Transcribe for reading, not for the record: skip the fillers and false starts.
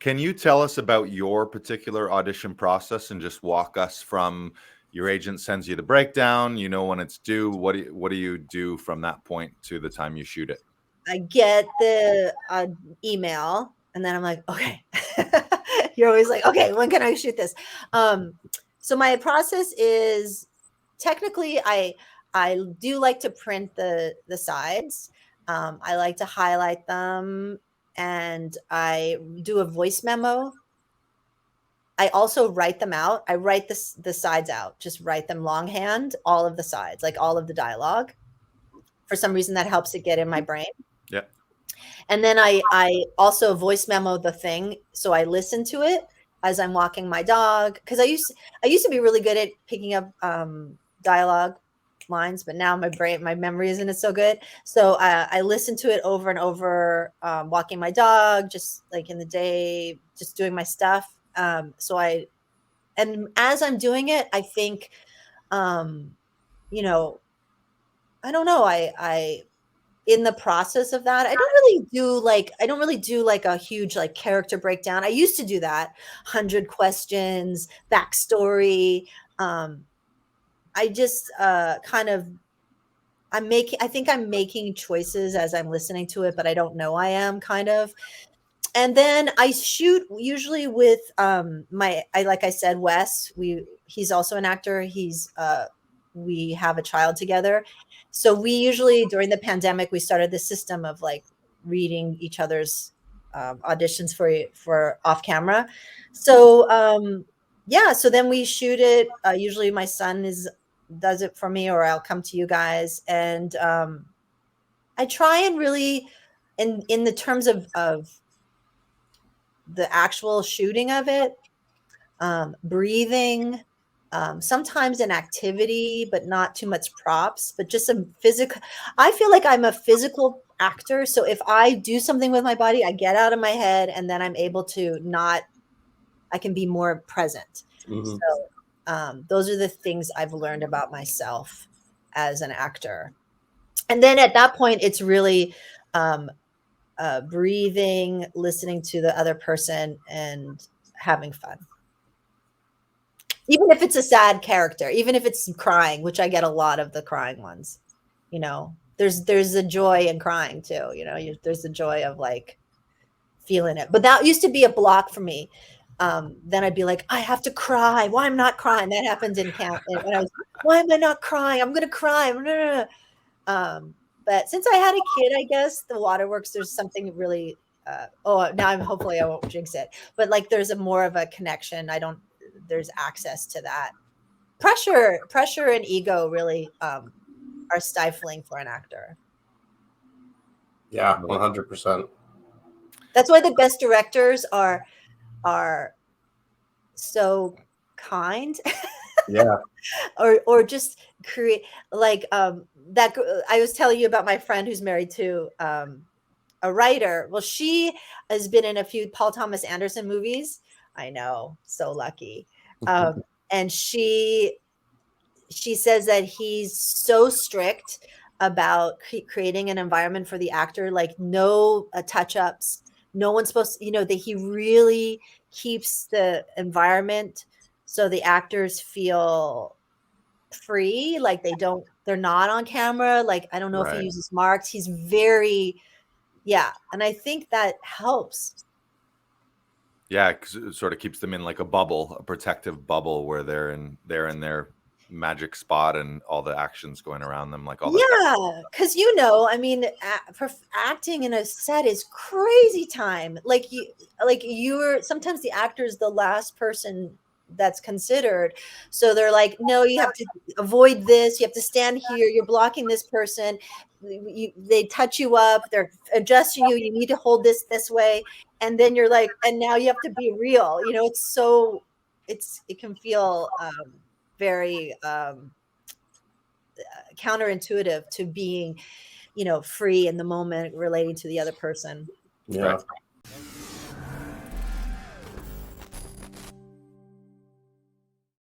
Can you tell us about your particular audition process and just walk us from your agent sends you the breakdown, you know when it's due, what do you do from that point to the time you shoot it? I get the email, and then I'm like, okay. You're always like, okay, when can I shoot this? So my process is technically I do like to print the sides. I like to highlight them, and I do a voice memo. I also write them out. I write the sides out, just write them longhand, all of the sides, like all of the dialogue. For some reason, that helps it get in my brain. Yeah. And then I also voice memo the thing, so I listen to it as I'm walking my dog, because I used to be really good at picking up dialogue lines, but now my memory isn't so good. So I listen to it over and over, walking my dog, just like in the day, just doing my stuff. And as I'm doing it, I think, you know, I don't know, I in the process of that, I don't really do like a huge like character breakdown. I used to do that, 100 questions, backstory. I just kind of I think I'm making choices as I'm listening to it, but I don't know I am, kind of. And then I shoot usually with like I said, Wes. He's also an actor. We have a child together. So we usually, during the pandemic, we started the system of like reading each other's auditions for off camera. So yeah, so then we shoot it. Usually my son does it for me, or I'll come to you guys, and I try and really, in the terms of the actual shooting of it, breathing, sometimes an activity, but not too much props, but just some physical. I feel like I'm a physical actor. So if I do something with my body, I get out of my head, and then I'm able to I can be more present. Mm-hmm. So those are the things I've learned about myself as an actor. And then at that point, it's really breathing, listening to the other person, and having fun. Even if it's a sad character, even if it's crying, which I get a lot of the crying ones, there's a joy in crying too. There's the joy of like feeling it. But that used to be a block for me. Then I'd be like, I have to cry. Why I'm not crying? That happened in camp. When I was, why am I not crying? I'm gonna cry. But since I had a kid, I guess the waterworks, there's something really. Hopefully I won't jinx it. But like, there's more of a connection. There's access to that. Pressure and ego really are stifling for an actor. Yeah, 100%. That's why the best directors are so kind. Yeah. or just create, like that. I was telling you about my friend who's married to a writer. Well, she has been in a few Paul Thomas Anderson movies. I know, so lucky. And she says that he's so strict about creating an environment for the actor, like no touch-ups. No one's supposed to, that he really keeps the environment so the actors feel free, like they're not on camera. Like, I don't know if he uses marks. He's very, and I think that helps. Yeah, because it sort of keeps them in like a bubble, a protective bubble, where they're in their magic spot and all the actions going around them, like all the because I mean, acting in a set is crazy time. Like you're sometimes the actor is the last person that's considered, so they're like, no, you have to avoid this, you have to stand here, you're blocking this person, they touch you up, they're adjusting you, you need to hold this way, and then you're like, and now you have to be real. It can feel very counterintuitive to being free in the moment relating to the other person. Yeah.